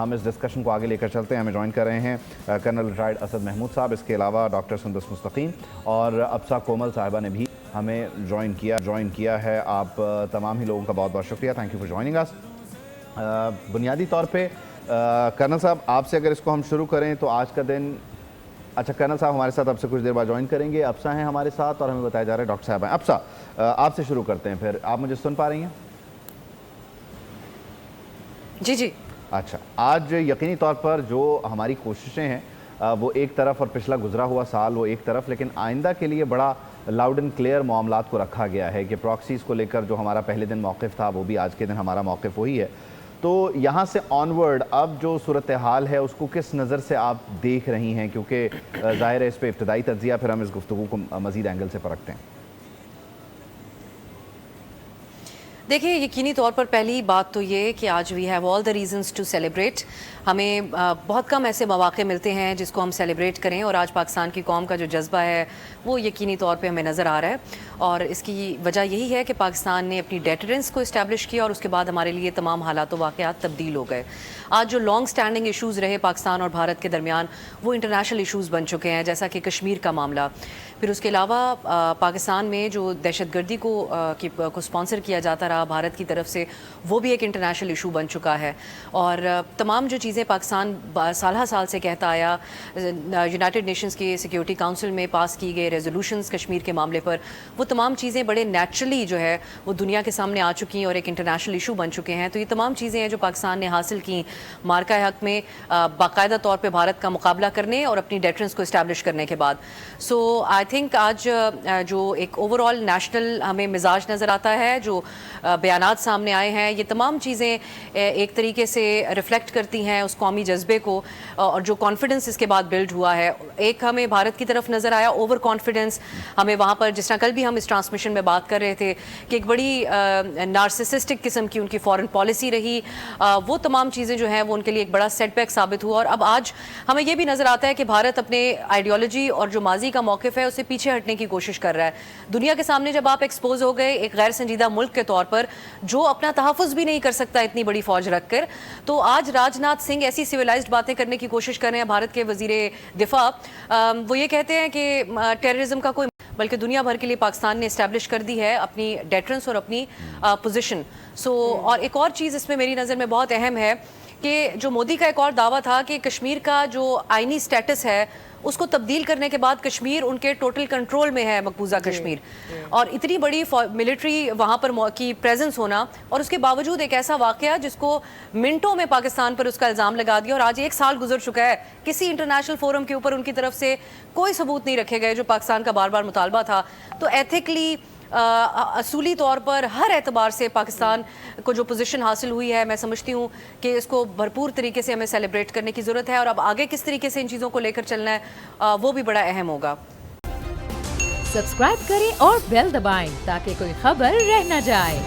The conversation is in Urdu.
ہم اس ڈسکشن کو آگے لے کر چلتے ہیں. ہمیں جوائن کر رہے ہیں کرنل ریٹائرڈ اسد محمود صاحب, اس کے علاوہ ڈاکٹر سندس مستقیم اور ابسا کومل صاحبہ نے بھی ہمیں جوائن کیا ہے. آپ تمام ہی لوگوں کا بہت بہت شکریہ. تھینک یو فار جوائننگ اس. بنیادی طور پہ کرنل صاحب آپ سے اگر اس کو ہم شروع کریں تو آج کا دن, اچھا کرنل صاحب ہمارے ساتھ اب سے کچھ دیر بعد جوائن کریں گے. ابسا ہیں ہمارے ساتھ اور ہمیں بتایا جا رہا ہے ڈاکٹر صاحب ہیں. ابسا آپ سے شروع کرتے ہیں, پھر آپ مجھے سن پا رہی ہیں؟ جی. اچھا, آج یقینی طور پر جو ہماری کوششیں ہیں وہ ایک طرف اور پچھلا گزرا ہوا سال وہ ایک طرف, لیکن آئندہ کے لیے بڑا لاؤڈ اینڈ کلیئر معاملات کو رکھا گیا ہے کہ پراکسیز کو لے کر جو ہمارا پہلے دن موقف تھا وہ بھی آج کے دن ہمارا موقف وہی ہے. تو یہاں سے آنورڈ اب جو صورتحال ہے اس کو کس نظر سے آپ دیکھ رہی ہیں, کیونکہ ظاہر ہے اس پہ ابتدائی تجزیہ پھر ہم اس گفتگو کو مزید اینگل سے پرکھتے ہیں. دیکھیں, یقینی طور پر پہلی بات تو یہ کہ آج we have all the reasons to celebrate. ہمیں بہت کم ایسے مواقع ملتے ہیں جس کو ہم سیلیبریٹ کریں, اور آج پاکستان کی قوم کا جو جذبہ ہے وہ یقینی طور پہ ہمیں نظر آ رہا ہے. اور اس کی وجہ یہی ہے کہ پاکستان نے اپنی ڈیٹرنس کو اسٹیبلش کیا اور اس کے بعد ہمارے لیے تمام حالات و واقعات تبدیل ہو گئے. آج جو لانگ سٹینڈنگ ایشوز رہے پاکستان اور بھارت کے درمیان وہ انٹرنیشنل ایشوز بن چکے ہیں, جیسا کہ کشمیر کا معاملہ. پھر اس کے علاوہ پاکستان میں جو دہشت گردی کو اسپانسر کیا جاتا رہا بھارت کی طرف سے, وہ بھی ایک انٹرنیشنل ایشو بن چکا ہے. اور تمام جو چیزیں پاکستان سالہ سال سے کہتا آیا, یونائٹڈ نیشنز کی سیکیورٹی کاؤنسل میں پاس کی گئے ریزولوشنز کشمیر کے معاملے پر, وہ تمام چیزیں بڑے نیچرلی جو ہے وہ دنیا کے سامنے آ چکی ہیں اور ایک انٹرنیشنل ایشو بن چکے ہیں. تو یہ تمام چیزیں ہیں جو پاکستان نے حاصل کی مارکہ حق میں باقاعدہ طور پہ بھارت کا مقابلہ کرنے اور اپنی ڈیٹرنس کو اسٹیبلش کرنے کے بعد. سو آئی تھنک آج جو ایک اوور آل نیشنل ہمیں مزاج نظر آتا ہے, جو بیانات سامنے آئے ہیں, یہ تمام چیزیں ایک طریقے سے ریفلیکٹ کرتی ہیں اس قومی جذبے کو, اور جو کانفیڈنس اس کے بعد بلڈ ہوا ہے. ایک ہمیں بھارت کی طرف نظر آیا اوور کانفیڈنس, ہمیں وہاں پر جس طرح کل بھی ہم اس ٹرانسمیشن میں بات کر رہے تھے کہ ایک بڑی نارسسسٹک قسم کی ان کی فارن پالیسی رہی. وہ تمام چیزیں جو ہیں وہ ان کے لیے ایک بڑا سیٹ بیک ثابت ہوا. اور اب آج ہمیں یہ بھی نظر آتا ہے کہ بھارت اپنے آئیڈیالوجی اور جو ماضی کا موقف ہے اسے پیچھے ہٹنے کی کوشش کر رہا ہے. دنیا کے سامنے جب آپ ایکسپوز ہو گئے ایک غیر سنجیدہ ملک کے طور پر جو اپنا تحفظ بھی نہیں کر سکتا اتنی بڑی فوج رکھ کر, تو آج راج ناتھ سنگھ ایسی سویلائزڈ باتیں کرنے کی کوشش کر رہے ہیں. بھارت کے وزیر دفاع وہ یہ کہتے ہیں کہ ٹیررزم کا کوئی, بلکہ دنیا بھر کے لیے پاکستان نے اسٹیبلش کر دی ہے اپنی ڈیٹرنس اور اپنی پوزیشن. اور ایک اور چیز اس میں میری نظر میں بہت اہم ہے کہ جو مودی کا ایک اور دعویٰ تھا کہ کشمیر کا جو آئینی سٹیٹس ہے اس کو تبدیل کرنے کے بعد کشمیر ان کے ٹوٹل کنٹرول میں ہے, مقبوضہ کشمیر, اور اتنی بڑی ملٹری وہاں پر کی پریزنس ہونا, اور اس کے باوجود ایک ایسا واقعہ جس کو منٹوں میں پاکستان پر اس کا الزام لگا دیا. اور آج 1 سال گزر چکا ہے, کسی انٹرنیشنل فورم کے اوپر ان کی طرف سے کوئی ثبوت نہیں رکھے گئے جو پاکستان کا بار بار مطالبہ تھا. تو ایتھکلی اصولی طور پر ہر اعتبار سے پاکستان کو جو پوزیشن حاصل ہوئی ہے, میں سمجھتی ہوں کہ اس کو بھرپور طریقے سے ہمیں سیلیبریٹ کرنے کی ضرورت ہے. اور اب آگے کس طریقے سے ان چیزوں کو لے کر چلنا ہے وہ بھی بڑا اہم ہوگا. سبسکرائب کریں اور بیل دبائیں تاکہ کوئی خبر رہ نہ جائے.